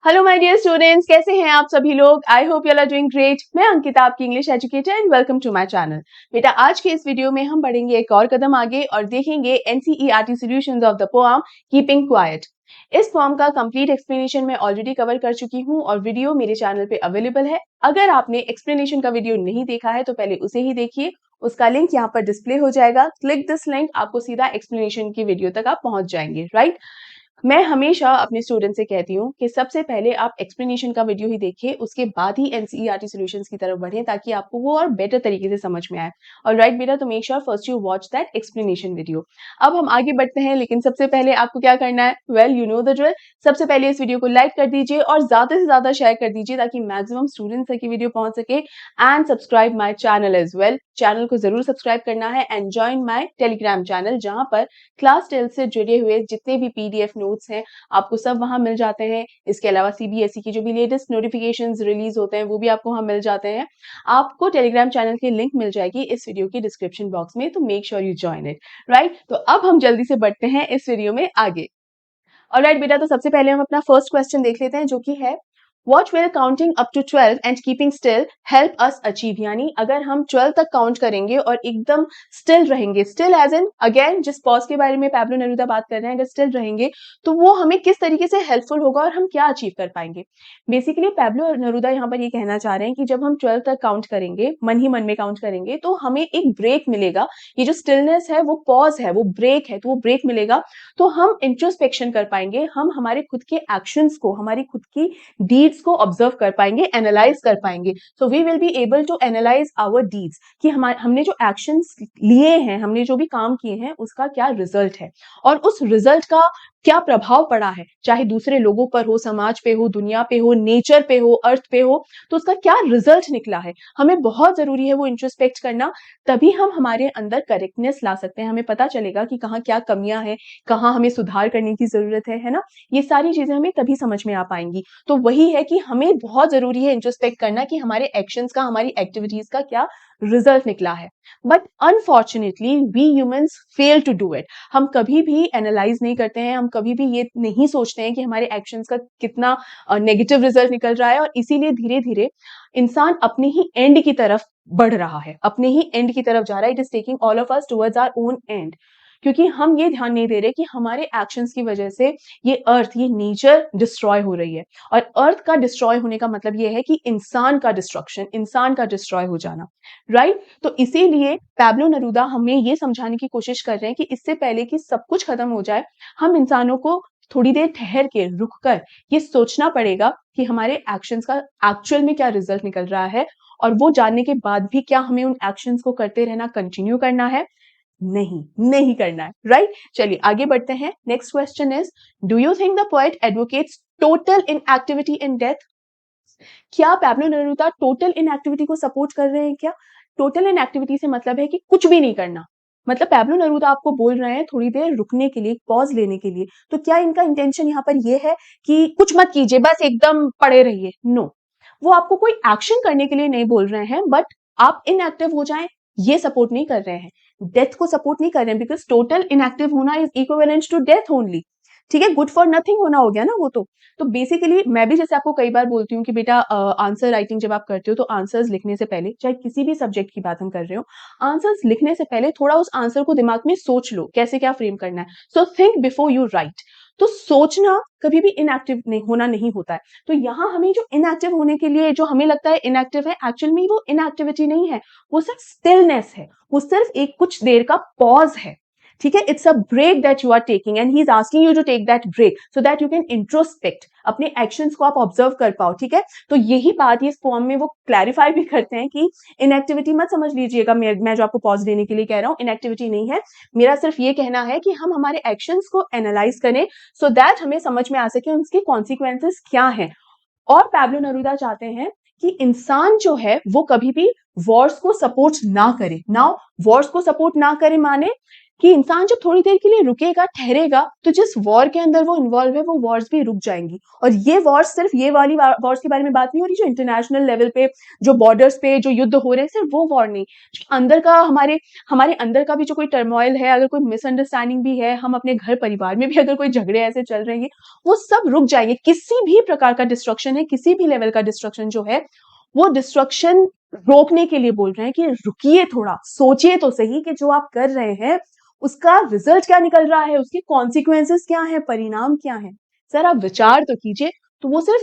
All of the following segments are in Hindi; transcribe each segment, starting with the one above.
हेलो माय डियर स्टूडेंट्स, कैसे हैं आप सभी लोग। I hope you are doing great. मैं अंकिता, आपकी English educator, and welcome to my channel. बेटा, आज के इस वीडियो में हम बढ़ेंगे एक और कदम आगे और देखेंगे NCERT solutions of the poem keeping quiet. इस पोएम का कंप्लीट एक्सप्लेनेशन मैं ऑलरेडी कवर कर चुकी हूँ और वीडियो मेरे चैनल पे अवेलेबल है। अगर आपने एक्सप्लेनेशन का वीडियो नहीं देखा है तो पहले उसे ही देखिए। उसका लिंक यहाँ पर डिस्प्ले हो जाएगा। क्लिक दिस लिंक, आपको सीधा एक्सप्लेनेशन की वीडियो तक आप पहुंच जाएंगे। राइट। मैं हमेशा अपने स्टूडेंट से कहती हूँ कि सबसे पहले आप एक्सप्लेनेशन का वीडियो ही देखिए, उसके बाद ही एनसीईआरटी सॉल्यूशंस की तरफ बढ़ें ताकि आपको वो और बेटर तरीके से समझ में आए। और राइट बेटा, तो make sure first you watch that explanation video. अब हम आगे बढ़ते हैं, लेकिन सबसे पहले आपको क्या करना है, well you know the drill. सबसे पहले इस वीडियो को लाइक कर दीजिए और ज्यादा से ज्यादा शेयर कर दीजिए ताकि मैक्सिमम स्टूडेंट्स तक ये वीडियो पहुंच सके। And subscribe my channel as well. Channel को जरूर सब्सक्राइब करना है and join my telegram channel, जहां पर क्लास 12 से जुड़े हुए जितने भी पीडीएफ नोट्स हैं आपको सब वहां मिल जाते हैं। इसके अलावा सीबीएसई की जो भी लेटेस्ट नोटिफिकेशंस रिलीज होते हैं वो भी आपको वहां मिल जाते हैं। आपको टेलीग्राम चैनल की लिंक मिल जाएगी इस वीडियो की डिस्क्रिप्शन बॉक्स में, तो make sure you join it. Right, तो अब हम जल्दी से बढ़ते हैं इस वीडियो में आगे। ऑलराइट बेटा, तो सबसे पहले हम अपना फर्स्ट क्वेश्चन देख लेते हैं, जो कि है What will counting up to 12 and keeping still help us achieve? यानी अगर हम 12 तक काउंट करेंगे और एकदम स्टिल रहेंगे, स्टिल एज इन अगेन जिस पॉज के बारे में पैब्लो नेरूदा बात कर रहे हैं, अगर स्टिल रहेंगे तो वो हमें किस तरीके से हेल्पफुल होगा और हम क्या अचीव कर पाएंगे। बेसिकली पैब्लो नेरूदा यहाँ पर ये कहना चाह रहे हैं कि जब हम 12 तक काउंट करेंगे, मन ही मन में काउंट करेंगे, तो हमें एक ब्रेक मिलेगा। ये जो स्टिलनेस है वो पॉज है, वो ब्रेक है, तो वो ब्रेक मिलेगा तो हम इंट्रोस्पेक्शन कर पाएंगे, हम हमारे खुद के एक्शंस को, हमारी खुद की डीड्स को ऑब्जर्व कर पाएंगे, एनालाइज कर पाएंगे। So we will be able to analyse our deeds कि हमने जो एक्शंस लिए हैं, हमने जो भी काम किए हैं, उसका क्या रिजल्ट है और उस रिजल्ट का क्या प्रभाव पड़ा है, चाहे दूसरे लोगों पर हो, समाज पे हो, दुनिया पे हो, नेचर पे हो, अर्थ पे हो, तो उसका क्या रिजल्ट निकला है। हमें बहुत जरूरी है वो इंट्रोस्पेक्ट करना, तभी हम हमारे अंदर करेक्टनेस ला सकते हैं। हमें पता चलेगा कि कहाँ क्या कमियां हैं, कहाँ हमें सुधार करने की जरूरत है ना। ये सारी चीजें हमें तभी समझ में आ पाएंगी। तो वही है कि हमें बहुत जरूरी है इंट्रोस्पेक्ट करना कि हमारे एक्शंस का, हमारी एक्टिविटीज का क्या रिजल्ट निकला है। But unfortunately we humans fail to do it. हम कभी भी एनालाइज नहीं करते हैं, हम कभी भी ये नहीं सोचते हैं कि हमारे एक्शंस का कितना नेगेटिव रिजल्ट निकल रहा है, और इसीलिए धीरे धीरे इंसान अपने ही एंड की तरफ बढ़ रहा है, अपने ही एंड की तरफ जा रहा है। It is taking all of us towards our own end, क्योंकि हम ये ध्यान नहीं दे रहे कि हमारे एक्शंस की वजह से ये अर्थ, ये नेचर डिस्ट्रॉय हो रही है। और अर्थ का डिस्ट्रॉय होने का मतलब ये है कि इंसान का डिस्ट्रक्शन, इंसान का डिस्ट्रॉय हो जाना। राइट, तो इसीलिए पैब्लो नेरूदा हमें ये समझाने की कोशिश कर रहे हैं कि इससे पहले कि सब कुछ खत्म हो जाए, हम इंसानों को थोड़ी देर ठहर के, रुक कर ये सोचना पड़ेगा कि हमारे एक्शंस का एक्चुअल में क्या रिजल्ट निकल रहा है, और वो जानने के बाद भी क्या हमें उन एक्शंस को करते रहना कंटिन्यू करना है, नहीं, नहीं करना है। राइट, चलिए आगे बढ़ते हैं। Next question is, do you think the poet advocates total inactivity in death? क्या पैब्लो नेरूदा टोटल इनएक्टिविटी को सपोर्ट कर रहे हैं क्या? टोटल इनएक्टिविटी से मतलब है कि कुछ भी नहीं करना। मतलब पैब्लो नेरूदा आपको बोल रहे हैं थोड़ी देर रुकने के लिए, पॉज लेने के लिए। तो क्या इनका इंटेंशन यहाँ पर ये है कि कुछ मत कीजिए, बस एकदम पड़े रहिए? नो, वो आपको कोई एक्शन करने के लिए नहीं बोल रहे हैं, बट आप इनएक्टिव हो जाएं ये सपोर्ट नहीं कर रहे हैं, डेथ को सपोर्ट नहीं कर रहे हैं, बिकॉज टोटल इनएक्टिव होना is equivalent to death only. ठीक है, गुड फॉर नथिंग होना हो गया ना वो तो बेसिकली मैं भी जैसे आपको कई बार बोलती हूँ कि बेटा आंसर राइटिंग जब आप करते हो तो आंसर्स लिखने से पहले, चाहे किसी भी सब्जेक्ट की बात हम कर रहे हो, आंसर्स लिखने से पहले थोड़ा उस आंसर को दिमाग में सोच लो कैसे क्या फ्रेम करना है। So think before you right. तो सोचना कभी भी इनएक्टिव नहीं होना नहीं होता है। तो यहाँ हमें जो इनएक्टिव होने के लिए, जो हमें लगता है इनएक्टिव है, एक्चुअल में वो इनएक्टिविटी नहीं है, वो सिर्फ स्टिलनेस है, वो सिर्फ एक कुछ देर का पॉज है। ठीक है, it's a break that you are taking and he is asking you to take that break so that you can introspect, अपने एक्शंस को आप ऑब्जर्व कर पाओ। ठीक है, तो यही बात ये इस पोएम में वो क्लैरिफाई भी करते हैं कि इनएक्टिविटी मत समझ लीजिएगा, मैं जो आपको पॉज देने के लिए कह रहा हूँ, इनएक्टिविटी नहीं है। मेरा सिर्फ ये कहना है कि हम हमारे एक्शंस को एनालाइज करें सो दैट हमें समझ में आ सके उनके कॉन्सिक्वेंसेस क्या है। और पैब्लो नेरूदा चाहते हैं कि इंसान जो है वो कभी भी वॉर्स को सपोर्ट ना करे। नाउ वॉर्स को सपोर्ट ना करे माने कि इंसान जब थोड़ी देर के लिए रुकेगा, ठहरेगा, तो जिस वॉर के अंदर वो इन्वॉल्व है वो वॉर्स भी रुक जाएंगी। और ये वॉर्स सिर्फ ये वाली वॉर्स के बारे में बात नहीं हो रही जो इंटरनेशनल लेवल पे, जो बॉर्डर्स पे जो युद्ध हो रहे हैं, सिर्फ वो वॉर नहीं, जो अंदर का हमारे हमारे अंदर का भी जो कोई टर्मोइल है, अगर कोई मिसअंडरस्टैंडिंग भी है, हम अपने घर परिवार में भी अगर कोई झगड़े ऐसे चल रहे हैं, वो सब रुक जाएंगे। किसी भी प्रकार का डिस्ट्रक्शन है, किसी भी लेवल का डिस्ट्रक्शन जो है, वो डिस्ट्रक्शन रोकने के लिए बोल रहे हैं कि रुकिए, थोड़ा सोचिए तो सही कि जो आप कर रहे हैं उसका रिजल्ट क्या निकल रहा है, उसके कॉन्सिक्वेंसेस क्या है, परिणाम क्या है, सर आप विचार तो कीजिए। तो वो सिर्फ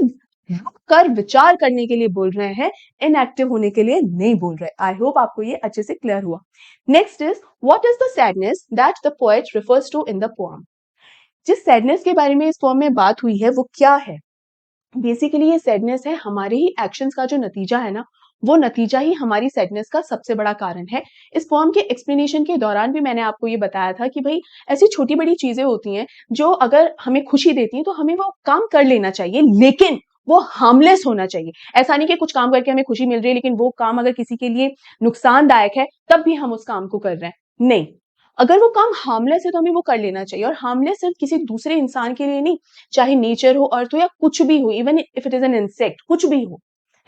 रुक कर विचार करने के लिए बोल रहे हैं, इनएक्टिव होने के लिए नहीं बोल रहे। आई होप आपको ये अच्छे से क्लियर हुआ। Next is, what is the sadness that the poet refers to in the poem. जिस सैडनेस के बारे में इस पोएम में बात हुई है वो क्या है? बेसिकली ये सैडनेस है हमारे ही एक्शंस का जो नतीजा है ना, वो नतीजा ही हमारी सैडनेस का सबसे बड़ा कारण है। इस पोएम के एक्सप्लेनेशन के दौरान भी मैंने आपको ये बताया था कि भाई ऐसी छोटी बड़ी चीजें होती हैं जो अगर हमें खुशी देती हैं तो हमें वो काम कर लेना चाहिए, लेकिन वो हार्मलेस होना चाहिए। ऐसा नहीं कि कुछ काम करके हमें खुशी मिल रही है लेकिन वो काम अगर किसी के लिए नुकसानदायक है तब भी हम उस काम को कर रहे हैं, नहीं। अगर वो काम हार्मलेस है तो हमें वो कर लेना चाहिए। और हार्मलेस सिर्फ किसी दूसरे इंसान के लिए नहीं, चाहे नेचर हो, अर्थ हो, या कुछ भी हो, even if it is an insect, कुछ भी हो,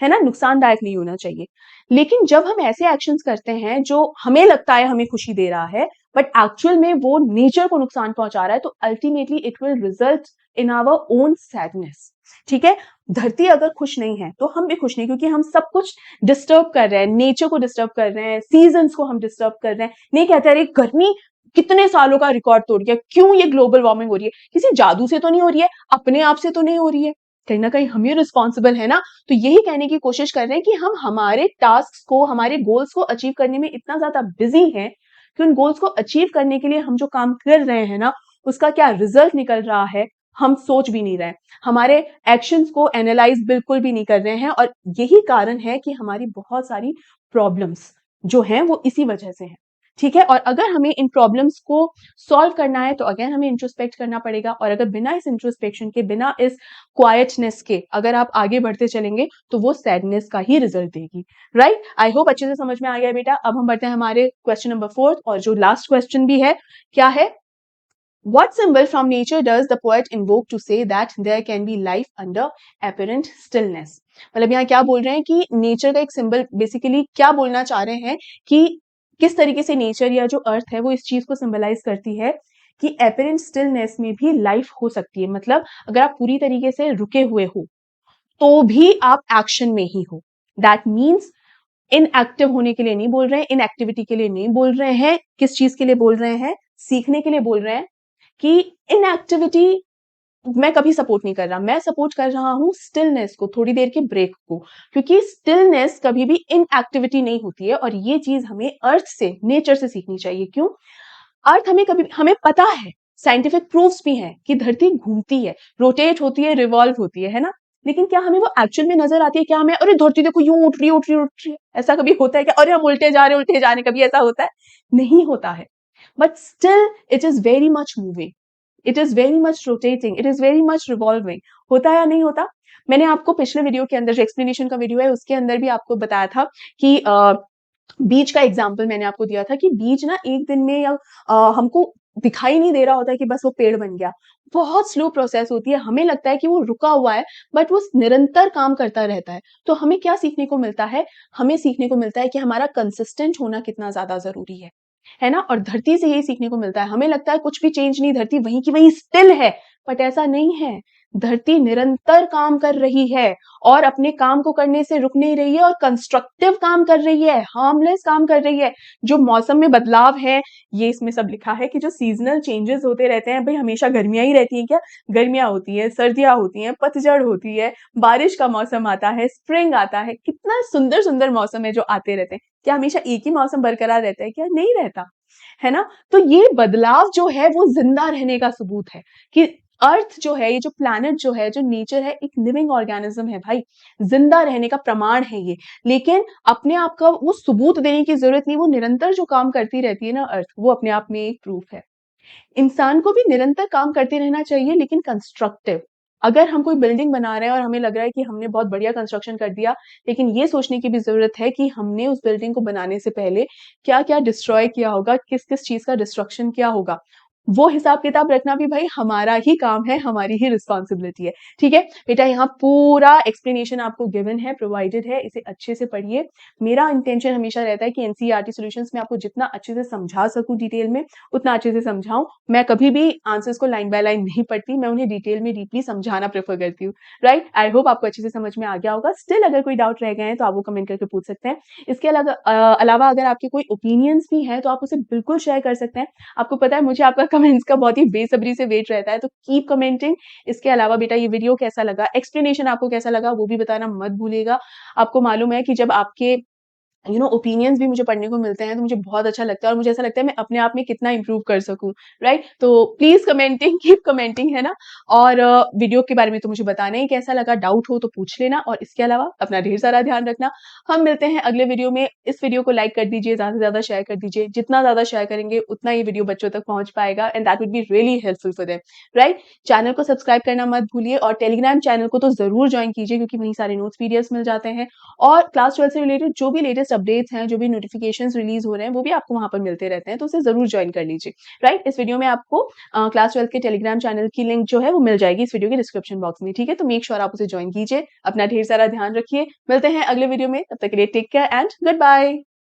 है ना, नुकसानदायक नहीं होना चाहिए। लेकिन जब हम ऐसे एक्शंस करते हैं जो हमें लगता है हमें खुशी दे रहा है बट एक्चुअल में वो नेचर को नुकसान पहुंचा रहा है, तो ultimately it will result in our own sadness. ठीक है, धरती अगर खुश नहीं है तो हम भी खुश नहीं, क्योंकि हम सब कुछ डिस्टर्ब कर रहे हैं, नेचर को डिस्टर्ब कर रहे हैं, सीजन्स को हम डिस्टर्ब कर रहे हैं। नहीं कहते अरे गर्मी कितने सालों का रिकॉर्ड तोड़ गया, क्यों ये ग्लोबल वार्मिंग हो रही है? किसी जादू से तो नहीं हो रही है, अपने आप से तो नहीं हो रही है, कहीं ना कहीं हम ही रिस्पॉन्सिबल है ना। तो यही कहने की कोशिश कर रहे हैं कि हम हमारे टास्क को, हमारे गोल्स को अचीव करने में इतना ज्यादा बिजी हैं कि उन गोल्स को अचीव करने के लिए हम जो काम कर रहे हैं ना, उसका क्या रिजल्ट निकल रहा है हम सोच भी नहीं रहे, हमारे एक्शंस को एनालाइज बिल्कुल भी नहीं कर रहे हैं। और यही कारण है कि हमारी बहुत सारी प्रॉब्लम्स जो हैं वो इसी वजह से हैं। ठीक है, और अगर हमें इन प्रॉब्लम्स को सॉल्व करना है तो अगेन हमें इंट्रोस्पेक्ट करना पड़ेगा। और अगर बिना इस इंट्रोस्पेक्शन के, बिना इस क्वाइटनेस के अगर आप आगे बढ़ते चलेंगे तो वो सैडनेस का ही रिजल्ट देगी। राइट, आई होप अच्छे से समझ में आ गया बेटा। अब हम बढ़ते हैं हमारे क्वेश्चन नंबर 4 और जो लास्ट क्वेश्चन भी है, क्या है? What symbol from nature does the poet invoke to say that there can be life under apparent stillness? मतलब यहाँ क्या बोल रहे हैं कि नेचर का एक सिंबल, बेसिकली क्या बोलना चाह रहे हैं कि किस तरीके से नेचर या जो अर्थ है वो इस चीज को सिंबलाइज करती है कि एपरेंट स्टिलनेस में भी लाइफ हो सकती है। मतलब अगर आप पूरी तरीके से रुके हुए हो तो भी आप एक्शन में ही हो। दैट मीन्स इनएक्टिव होने के लिए नहीं बोल रहे हैं, इनएक्टिविटी के लिए नहीं बोल रहे हैं, किस चीज के लिए बोल रहे हैं? सीखने के लिए बोल रहे हैं कि इनएक्टिविटी मैं कभी सपोर्ट नहीं कर रहा, मैं सपोर्ट कर रहा हूं स्टिलनेस को, थोड़ी देर के ब्रेक को, क्योंकि स्टिलनेस कभी भी इनएक्टिविटी नहीं होती है। और ये चीज हमें अर्थ से, नेचर से सीखनी चाहिए। क्यों? अर्थ हमें कभी, हमें पता है, साइंटिफिक प्रूफ्स भी हैं कि धरती घूमती है, रोटेट होती है, रिवॉल्व होती है ना। लेकिन क्या हमें वो एक्चुअल में नजर आती है? क्या हमें अरे धरती देखो यूं उठ रही है, उठ रही है, उठ रही है, ऐसा कभी होता है क्या? अरे हम उल्टे जा रहे हैं, उल्टे जा रहे हैं, कभी ऐसा होता है? नहीं होता है। But still it is very much moving, it is very much rotating, it is very much revolving. होता है या नहीं होता? मैंने आपको पिछले वीडियो के अंदर, जो एक्सप्लेनेशन का वीडियो है उसके अंदर भी आपको बताया था कि बीज का एग्जाम्पल मैंने आपको दिया था कि बीज ना एक दिन में या हमको दिखाई नहीं दे रहा होता है कि बस वो पेड़ बन गया। बहुत स्लो प्रोसेस होती है, हमें लगता है कि वो रुका हुआ है बट वो निरंतर काम करता रहता है। तो हमें क्या सीखने को मिलता है? हमें सीखने को मिलता है कि हमारा कंसिस्टेंट होना कितना ज्यादा जरूरी है ना। और धरती से यही सीखने को मिलता है। हमें लगता है कुछ भी चेंज नहीं, धरती वहीं की वहीं स्टिल है, बट ऐसा नहीं है। धरती निरंतर काम कर रही है और अपने काम को करने से रुक नहीं रही है, और कंस्ट्रक्टिव काम कर रही है, हार्मलेस काम कर रही है। जो मौसम में बदलाव है, ये इसमें सब लिखा है कि जो सीजनल चेंजेस होते रहते हैं, भाई हमेशा गर्मियां ही रहती हैं क्या? गर्मियां होती है, सर्दियां होती हैं, पतझड़ होती है, बारिश का मौसम आता है, स्प्रिंग आता है, कितना सुंदर सुंदर मौसम है जो आते रहते हैं। क्या हमेशा एक ही मौसम बरकरार रहता है क्या? नहीं रहता है ना। तो ये बदलाव जो है वो जिंदा रहने का सबूत है कि अर्थ जो है, ये जो प्लैनेट जो है, जो नेचर है, एक लिविंग ऑर्गेनिज्म है भाई, जिंदा रहने का प्रमाण है ये। लेकिन अपने आप का वो सबूत देने की जरूरत नहीं, वो निरंतर जो काम करती रहती है ना अर्थ, वो अपने आप में एक प्रूफ है। इंसान को भी निरंतर काम करते रहना चाहिए, लेकिन कंस्ट्रक्टिव, अगर हम कोई बिल्डिंग बना रहे हैं और हमें लग रहा है कि हमने बहुत बढ़िया कंस्ट्रक्शन कर दिया, लेकिन ये सोचने की भी ज़रूरत है कि हमने उस बिल्डिंग को बनाने से पहले क्या-क्या डिस्ट्रॉय किया होगा, किस-किस चीज़ का डिस्ट्रक्शन किया होगा। वो हिसाब-किताब रखना भी भई हमारा ही काम है, हमारी ही रिस्पॉन्सिबिलिटी है, ठीक है? बेटा यहाँ पूरा एक्सप्लेनेशन आपको गिवन है, प्रोवाइडेड है, इसे अच्छे से पढ़िए। मेरा इंटेंशन हमेशा रहता है कि एनसीईआरटी सॉल्यूशंस में आपको जितना अच्छे से समझा सकूँ डिटेल में, उतना अच्छे से समझाऊँ। मैं कभी भी आंसर्स को लाइन बाय लाइन नहीं पढ़ती, मैं उन्हें डिटेल में डीपली समझाना प्रेफ़र करती हूँ, राइट? आई होप आपको अच्छे से समझ में आ गया होगा। स्टिल अगर कोई डाउट रह गए हैं, तो आप वो कमेंट करके पूछ सकते हैं। इसके अलावा अगर आपके कोई ओपिनियंस भी हैं, तो आप उसे बिल्कुल शेयर कर सकते हैं। आपको पता है मुझे आपका कमेंट्स का बहुत ही बेसब्री से वेट रहता है, तो कीप कमेंटिंग। इसके अलावा बेटा ये वीडियो कैसा लगा, एक्सप्लेनेशन आपको कैसा लगा, वो भी बताना मत भूलिएगा। आपको मालूम है कि जब आपके ओपिनियंस भी मुझे पढ़ने को मिलते हैं, तो मुझे बहुत अच्छा लगता है और मुझे ऐसा लगता है मैं अपने आप में कितना इम्प्रूव कर सकूँ, राइट? तो प्लीज़ कमेंटिंग, कीप कमेंटिंग, है ना? और वीडियो के बारे में तो मुझे बताना ही कैसा लगा, डाउट हो तो पूछ लेना और इसके अलावा अपना ढेर सारा ध्यान रखना। हम मिलते हैं अगले वीडियो में। इस वीडियो को लाइक कर दीजिए, ज़्यादा से ज़्यादा शेयर कर दीजिए। जितना ज़्यादा शेयर करेंगे, उतना ये वीडियो बच्चों तक पहुँच पाएगा and that would be really helpful for them, right? Channel को सब्सक्राइब करना मत भूलिए और टेलीग्राम चैनल को तो ज़रूर जॉइन कीजिए क्योंकि वहीं सारे नोट्स, पीडीएफ्स मिल जाते हैं और क्लास 12 से रिलेटेड जो भी लेटेस्ट अपडेट्स हैं, जो भी नोटिफिकेशंस रिलीज़ हो रहे हैं, वो भी आपको वहाँ पर मिलते रहते हैं, तो उसे ज़रूर जॉइन कर लीजिए, राइट? इस वीडियो में आपको क्लास 12 के टेलीग्राम चैनल की लिंक जो है वो मिल जाएगी इस वीडियो के डिस्क्रिप्शन बॉक्स में, ठीक है? तो मेक श्योर आप उसे जॉइन कीजिए। अपना ढेर सारा ध्यान रखिए। मिलते हैं अगले वीडियो में, तब तक के लिए take care and good bye.